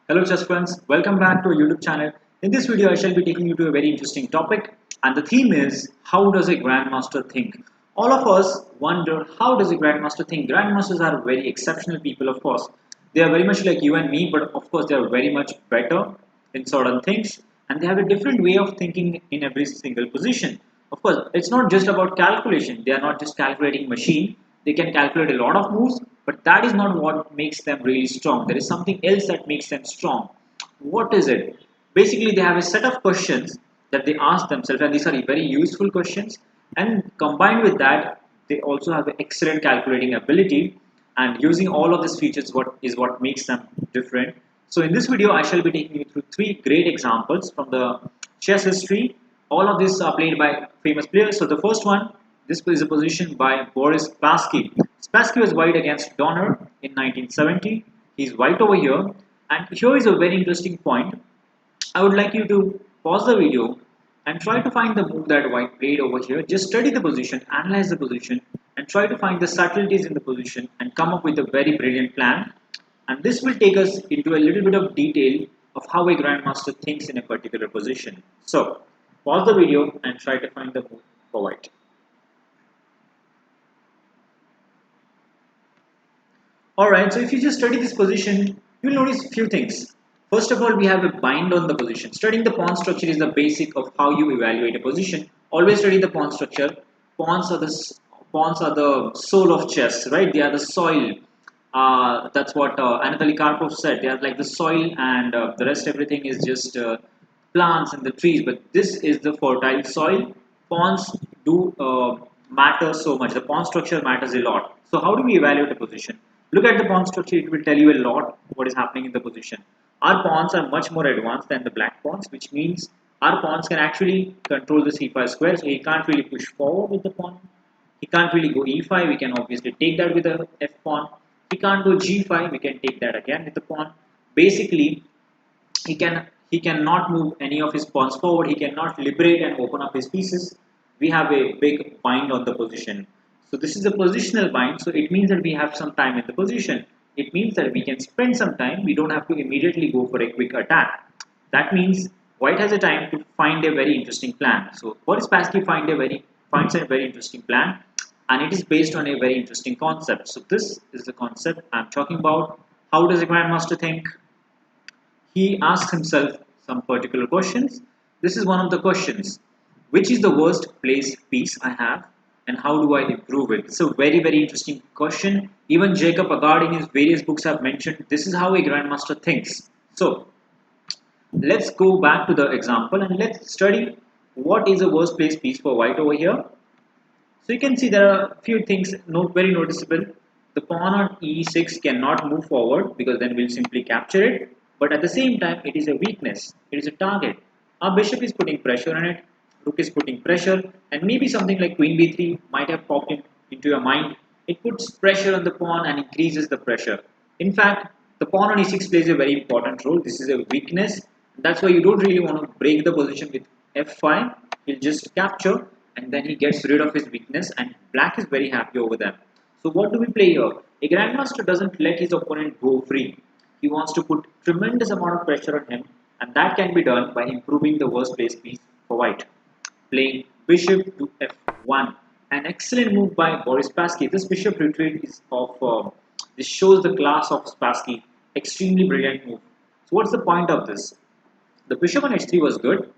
Hello chess friends, welcome back to our YouTube channel. In this video I shall be taking you to a very interesting topic and the theme is how does a Grandmaster think? All of us wonder how does a Grandmaster think? Grandmasters are very exceptional people of course. They are very much like you and me but of course they are very much better in certain things and they have a different way of thinking in every single position. Of course it's not just about calculation, they are not just calculating machine, they can calculate a lot of moves but that is not what makes them really strong. There is something else that makes them strong. What is it? Basically, they have a set of questions that they ask themselves, and these are very useful questions. And combined with that, they also have an excellent calculating ability. And using all of these features, what makes them different. So in this video, I shall be taking you through three great examples from the chess history. All of these are played by famous players. So the first one, this is a position by Boris Spassky. Spassky was white against Donner in 1970. He's white over here. And here is a very interesting point. I would like you to pause the video and try to find the move that white played over here. Just study the position, analyze the position, and try to find the subtleties in the position and come up with a very brilliant plan. And this will take us into a little bit of detail of how a grandmaster thinks in a particular position. So, pause the video and try to find the move for white. Alright, so if you just study this position, you'll notice a few things. First of all, we have a bind on the position. Studying the pawn structure is the basic of how you evaluate a position. Always study the pawn structure. Pawns are the soul of chess, right? They are the soil. That's what Anatoly Karpov said. They are like the soil, and the rest everything is just plants and the trees. But this is the fertile soil. Pawns do matter so much. The pawn structure matters a lot. So how do we evaluate a position? Look at the pawn structure, it will tell you a lot what is happening in the position. Our pawns are much more advanced than the black pawns, which means our pawns can actually control the c5 square, so he can't really push forward with the pawn. He can't really go e5, we can obviously take that with the f pawn. He can't go g5, we can take that again with the pawn. Basically, he cannot move any of his pawns forward, he cannot liberate and open up his pieces. We have a big bind on the position. So this is a positional bind, so it means that we have some time in the position. It means that we can spend some time, we don't have to immediately go for a quick attack. That means white has a time to find a very interesting plan. So Boris Spassky finds a very interesting plan and it is based on a very interesting concept. So this is the concept I'm talking about. How does a grandmaster think? He asks himself some particular questions. This is one of the questions. Which is the worst place piece I have and how do I improve it? It's a very interesting question. Even Jacob Agard in his various books have mentioned this is how a grandmaster thinks. So let's go back to the example and let's study what is a worst place piece for white over here. So you can see there are a few things very noticeable. The pawn on e6 cannot move forward because then we'll simply capture it. But at the same time, it is a weakness. It is a target. Our bishop is putting pressure on it. Rook is putting pressure. And maybe something like queen b3 might have popped into your mind. It puts pressure on the pawn and increases the pressure. In fact, the pawn on e6 plays a very important role. This is a weakness. That's why you don't really want to break the position with f5. You'll just capture and then he gets rid of his weakness and black is very happy over them. So what do we play here? A grandmaster doesn't let his opponent go free. He wants to put tremendous amount of pressure on him and that can be done by improving the worst place piece for white. Playing bishop to f1. An excellent move by Boris Spassky. This bishop retreat is this shows the class of Spassky. Extremely brilliant move. So what's the point of this? The bishop on h3 was good.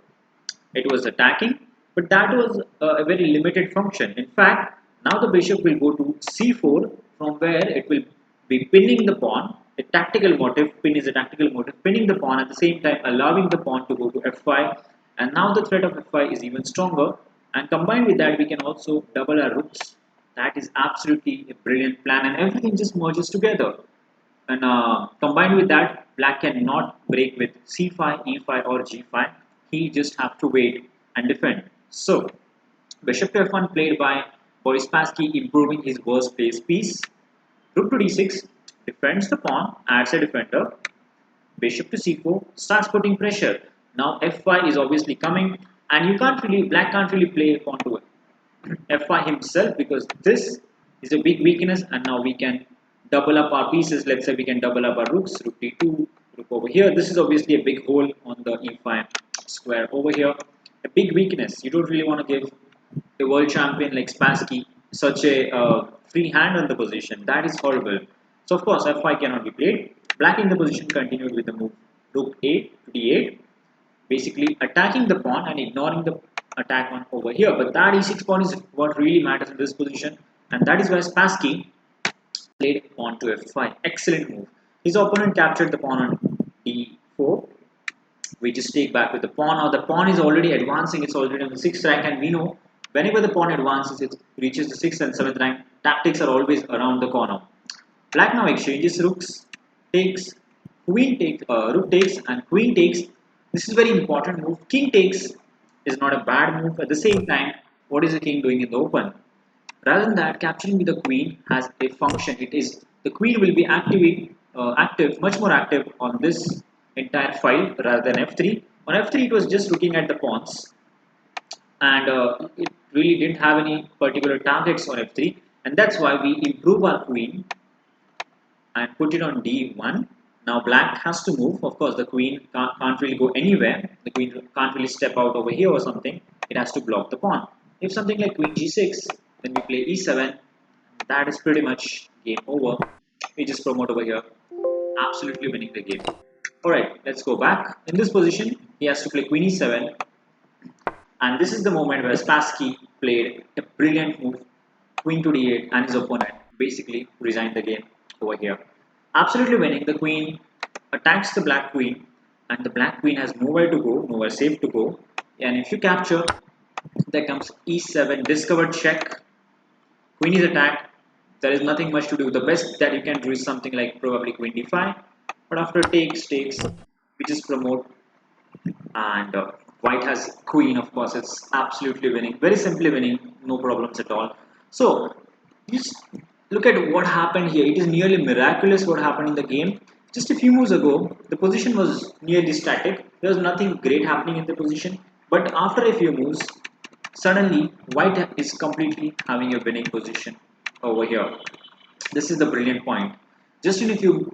It was attacking, but that was a very limited function. In fact, now the bishop will go to c4 from where it will be pinning the pawn. A tactical motive, pin is a tactical motive, pinning the pawn at the same time allowing the pawn to go to f5. And now the threat of f5 is even stronger. And combined with that, we can also double our rooks. That is absolutely a brilliant plan and everything just merges together. And combined with that, black cannot break with c5, e5 or g5. He just have to wait and defend. So, bishop to f1 played by Boris Spassky, improving his worst place piece. Rook to d6 defends the pawn, adds a defender. Bishop to c4 starts putting pressure. Now f5 is obviously coming, and black can't really play pawn to f5 himself because this is a big weakness. And now we can double up our pieces. Let's say we can double up our rooks, rook d2, rook over over here. This is obviously a big hole on the e5 square over here. A big weakness. You don't really want to give a world champion like Spassky such a free hand on the position. That is horrible. So of course f5 cannot be played. Black in the position continued with the move rook a to d8, basically attacking the pawn and ignoring the attack on over here. But that e6 pawn is what really matters in this position, and that is why Spassky played pawn to f5. Excellent move. His opponent captured the pawn on d4. We just take back with the pawn. Now the pawn is already advancing. It's already on the 6th rank, and we know whenever the pawn advances, it reaches the 6th and 7th rank. Tactics are always around the corner. Black now exchanges rooks, takes, queen takes, rook takes, and queen takes. This is very important move. King takes is not a bad move. At the same time, what is the king doing in the open? Rather than that, capturing with the queen has a function. It is the queen will be much more active on this entire file rather than f3. On f3, it was just looking at the pawns, and it really didn't have any particular targets on f3, and that's why we improve our queen and put it on d1. Now black has to move. Of course, the queen can't really go anywhere. The queen can't really step out over here or something. It has to block the pawn. If something like queen g6, then we play e7. That is pretty much game over. We just promote over here, absolutely winning the game. Alright, let's go back. In this position, he has to play queen e7. And this is the moment where Spassky played a brilliant move, queen to d8, and his opponent basically resigned the game over here. Absolutely winning. The queen attacks the black queen, and the black queen has nowhere to go, nowhere safe to go. And if you capture, there comes e7, discovered check. Queen is attacked. There is nothing much to do. The best that you can do is something like probably queen d5. But after takes, we just promote, and white has queen. Of course, it's absolutely winning. Very simply winning, no problems at all. So just look at what happened here. It is nearly miraculous what happened in the game. Just a few moves ago, the position was nearly static. There was nothing great happening in the position. But after a few moves, suddenly white is completely having a winning position over here. This is the brilliant point. Just in a few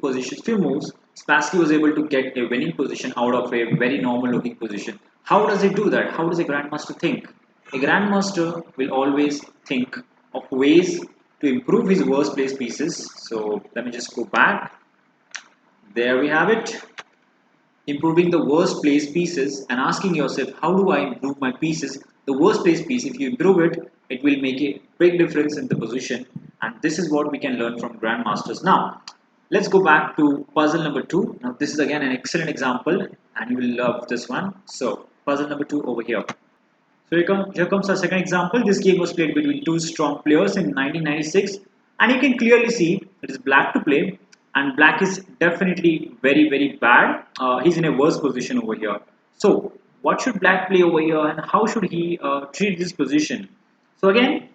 moves, Spassky was able to get a winning position out of a very normal looking position. How does he do that? How does a Grandmaster think? A Grandmaster will always think of ways to improve his worst place pieces. So let me just go back. There we have it. Improving the worst place pieces and asking yourself, how do I improve my pieces? The worst place piece, if you improve it, it will make a big difference in the position. And this is what we can learn from Grandmasters. Now, let's go back to puzzle number 2. Now, this is again an excellent example, and you will love this one. So, puzzle number 2 over here. So here comes our second example. This game was played between two strong players in 1996, and you can clearly see it is black to play, and black is definitely very bad. He's in a worse position over here. So what should black play over here, and how should he treat this position? So again,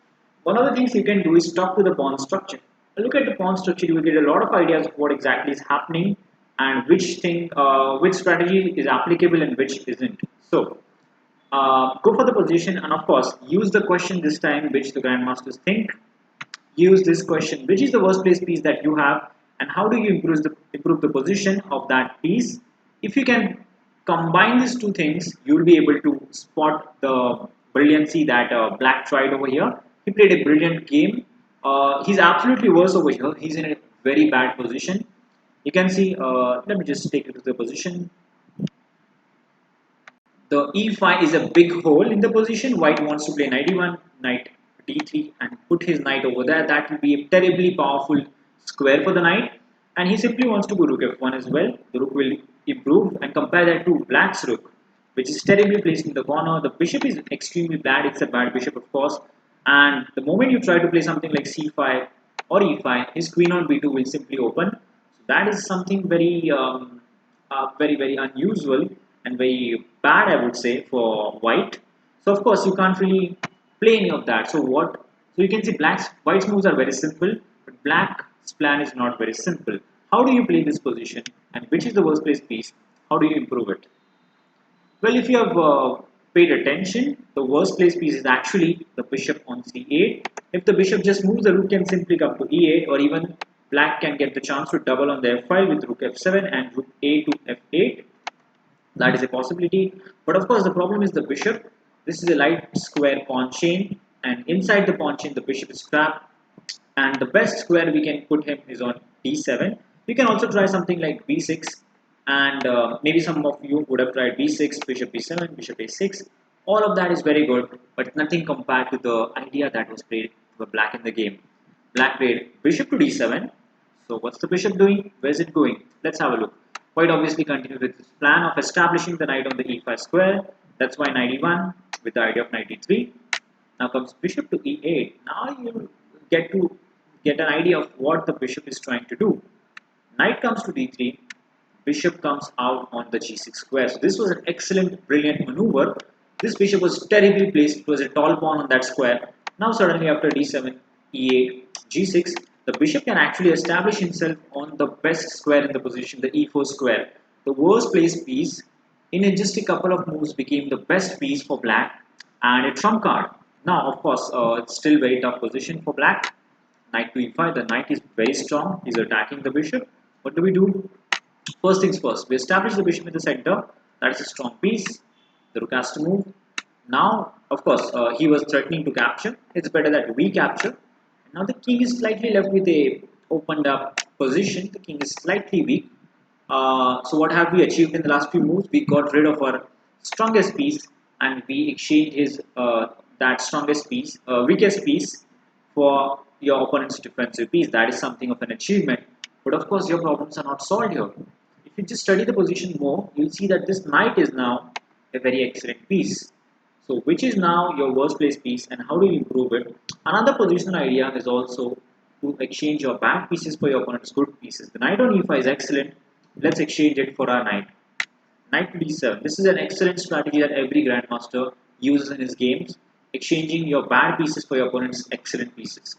one of the things you can do is talk to the pawn structure. Look at the pawn structure, you will get a lot of ideas of what exactly is happening and which strategy is applicable and which isn't. So go for the position, and of course use the question this time which the Grandmasters think. Use this question, which is the worst place piece that you have, and how do you improve the position of that piece. If you can combine these two things, you will be able to spot the brilliancy that black tried over here. He played a brilliant game. He's absolutely worse over here. He's in a very bad position. You can see, let me just take it to the position. The e5 is a big hole in the position. White wants to play knight e1, knight d3, and put his knight over there. That will be a terribly powerful square for the knight. And he simply wants to go rook f1 as well. The rook will improve, and compare that to black's rook, which is terribly placed in the corner. The bishop is extremely bad. It's a bad bishop, of course. And the moment you try to play something like c5 or e5, his queen on b2 will simply open. So that is something very very unusual and very bad, I would say, for white. So of course you can't really play any of that. So you can see white's moves are very simple, but black's plan is not very simple. How do you play this position, and which is the worst place piece? How do you improve it? Well, if you have paid attention, the worst place piece is actually the bishop on c8. If the bishop just moves, the rook can simply come to e8, or even Black can get the chance to double on their file with rook f7 and rook a to f8. That is a possibility. But of course, the problem is the bishop. This is a light square pawn chain, and inside the pawn chain, the bishop is trapped. And the best square we can put him is on d7. We can also try something like b6, and maybe some of you would have tried b6, bishop b7, bishop a6. All of that is very good, but nothing compared to the idea that was played for black in the game. Black played bishop to d7. So what's the bishop doing? Where's it going? Let's have a look. White obviously continued with his plan of establishing the knight on the e5 square. That's why knight e1 with the idea of knight e3. Now comes bishop to e8. Now you get an idea of what the bishop is trying to do. Knight comes to d3. Bishop comes out on the g6 square. So this was an excellent, brilliant maneuver. This bishop was terribly placed. It was a tall pawn on that square. Now suddenly after d7, e8, g6, the bishop can actually establish himself on the best square in the position, the e4 square. The worst placed piece in just a couple of moves became the best piece for black and a trump card. Now of course it's still very tough position for black. Knight to e5, the knight is very strong. He's attacking the bishop. What do we do? First things first, we establish the bishop in the center. That is a strong piece. The rook has to move. Now, of course, he was threatening to capture. It's better that we capture. Now the king is slightly left with a opened up position. The king is slightly weak. So what have we achieved in the last few moves? We got rid of our strongest piece and we exchanged his that strongest piece, weakest piece for your opponent's defensive piece. That is something of an achievement. But of course, your problems are not solved here. If you just study the position more, you'll see that this knight is now a very excellent piece. So which is now your worst place piece and how do you improve it? Another positional idea is also to exchange your bad pieces for your opponent's good pieces. The knight on e5 is excellent. Let's exchange it for our knight. Knight to d7. This is an excellent strategy that every grandmaster uses in his games. Exchanging your bad pieces for your opponent's excellent pieces.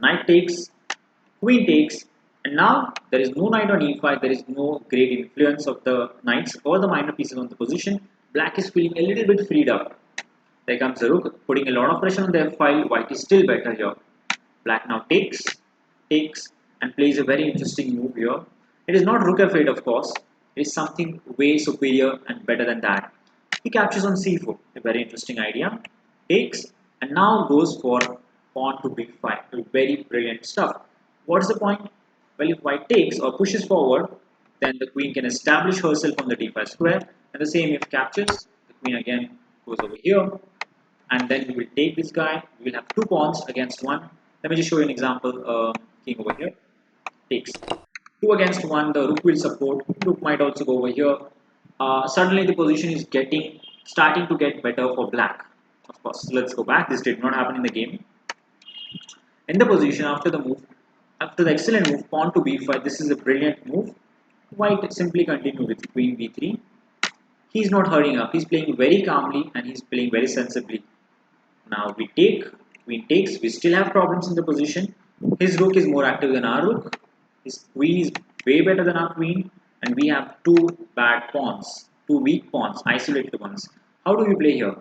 Knight takes, queen takes, and now there is no knight on e5. There is no great influence of the knights or the minor pieces on the position. Black is feeling a little bit freed up. There comes the rook, putting a lot of pressure on their file. White is still better here. Black now takes, and plays a very interesting move here. It is not rook f8, of course. It is something way superior and better than that. He captures on c4, a very interesting idea. Takes, and now goes for pawn to b5. Very brilliant stuff. What is the point? Well, if white takes or pushes forward, then the queen can establish herself on the d5 square. And the same if captures, the queen again goes over here. And then we will take this guy. We will have two pawns against one. Let me just show you an example. King over here takes. 2 against 1, the rook will support. Rook might also go over here. Suddenly the position is starting to get better for black. Of course, let's go back. This did not happen in the game. In the position after the move, after the excellent move, pawn to b5, this is a brilliant move. White simply continue with queen b3. He's not hurrying up. He's playing very calmly and he's playing very sensibly. Now we take, queen takes. We still have problems in the position. His rook is more active than our rook. His queen is way better than our queen. And we have two bad pawns, two weak pawns, isolated ones. How do we play here?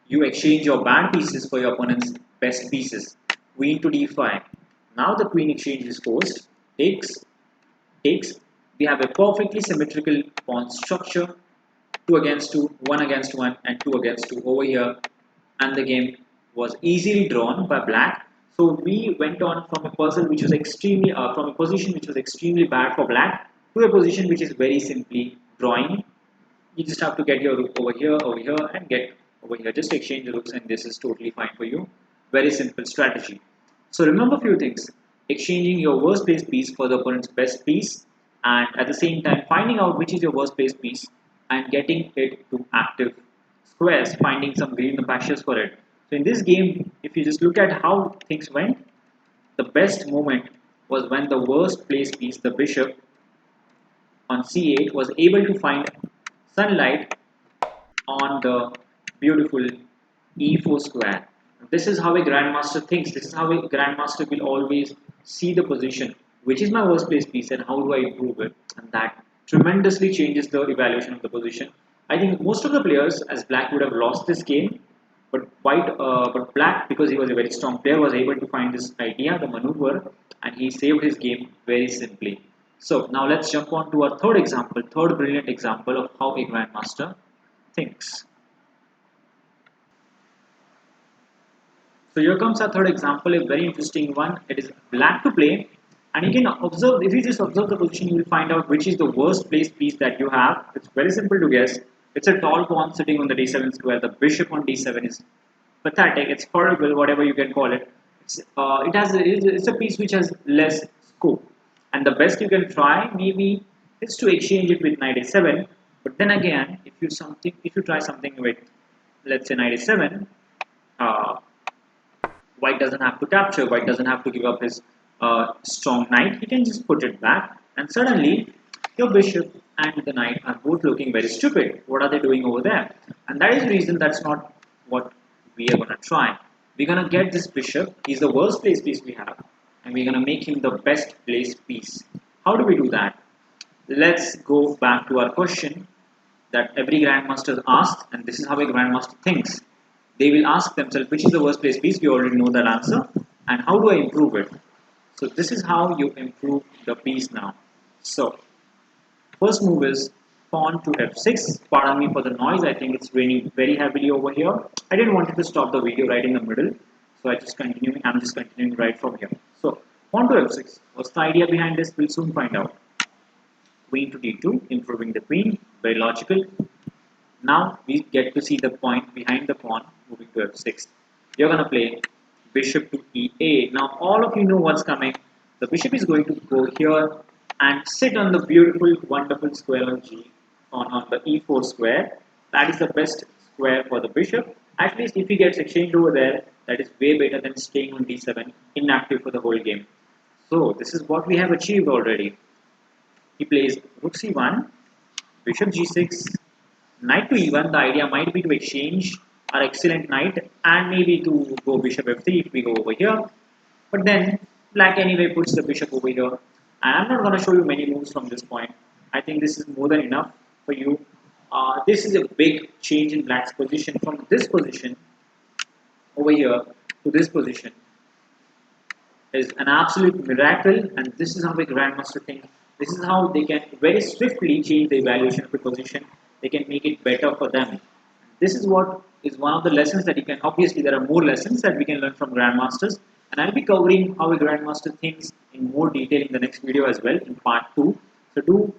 You exchange your bad pieces for your opponent's best pieces. Queen to d5. Now the queen exchange is forced. Takes. We have a perfectly symmetrical pawn structure. 2 against 2, 1 against 1, and 2 against 2 over here. And the game was easily drawn by black. So we went on from a puzzle which was extremely, from a position which was extremely bad for black to a position which is very simply drawing. You just have to get your rook over here, and get over here. Just exchange the rooks, and this is totally fine for you. Very simple strategy. So remember a few things: exchanging your worst placed piece for the opponent's best piece, and at the same time finding out which is your worst placed piece and getting it to active squares, finding some green pastures for it. So in this game, if you just look at how things went, the best moment was when the worst placed piece, the bishop on c8, was able to find sunlight on the beautiful e4 square. This is how a grandmaster thinks. This is how a grandmaster will always see the position. Which is my worst placed piece and how do I improve it? And that tremendously changes the evaluation of the position. I think most of the players, as black, would have lost this game but black, because he was a very strong player, was able to find this idea, the maneuver, and he saved his game very simply. So now let's jump on to our third example, third brilliant example of how a grandmaster thinks. So here comes our third example, a very interesting one. It is black to play, and you can observe, if you just observe the position, you will find out which is the worst placed piece that you have. It's very simple to guess. It's a tall pawn sitting on the d7 square. The bishop on d7 is pathetic. It's horrible, whatever you can call it. It's a piece which has less scope, and the best you can try maybe is to exchange it with knight a7. But then again, if you try something with, let's say, knight a7, uh, white doesn't have to capture, white doesn't have to give up his strong knight, he can just put it back, and suddenly your bishop and the knight are both looking very stupid. What are they doing over there? And that is the reason that's not what we are going to try. We're going to get this bishop, he's the worst placed piece we have, and we're going to make him the best placed piece. How do we do that? Let's go back to our question that every grandmaster asks, and this is how a grandmaster thinks. They will ask themselves, which is the worst place piece? We already know that answer. And how do I improve it? So this is how you improve the piece now. So first move is pawn to f6. Pardon me for the noise. I think it's raining very heavily over here. I didn't want to stop the video right in the middle. So I'm just continuing right from here. So pawn to f6. What's the idea behind this? We'll soon find out. Queen to d2, improving the queen. Very logical. Now we get to see the point behind the pawn moving to f6. You're going to play bishop to e8. Now all of you know what's coming. The bishop is going to go here and sit on the beautiful, wonderful square on on the e4 square. That is the best square for the bishop. At least if he gets exchanged over there, that is way better than staying on d7 inactive for the whole game. So this is what we have achieved already. He plays rook c1, bishop g6, knight to e1. The idea might be to exchange our excellent knight and maybe to go bishop f3 if we go over here. But then black anyway puts the bishop over here. And I'm not going to show you many moves from this point. I think this is more than enough for you. This is a big change in black's position from this position over here to this position. Is an absolute miracle, and this is how a grandmaster thinks. This is how they can very swiftly change the evaluation of a position. They can make it better for them. This is what is one of the lessons that you can, obviously there are more lessons that we can learn from grandmasters, and I'll be covering how a grandmaster thinks in more detail in the next video as well, in part 2. So do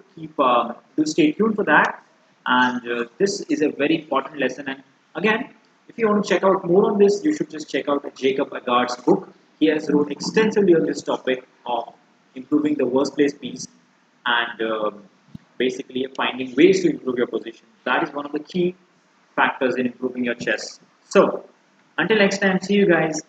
stay tuned for that, and this is a very important lesson. And again, if you want to check out more on this, you should just check out Jacob Agard's book. He has wrote extensively on this topic of improving the worst place piece and basically finding ways to improve your position. That is one of the key factors in improving your chess. So until next time, see you guys.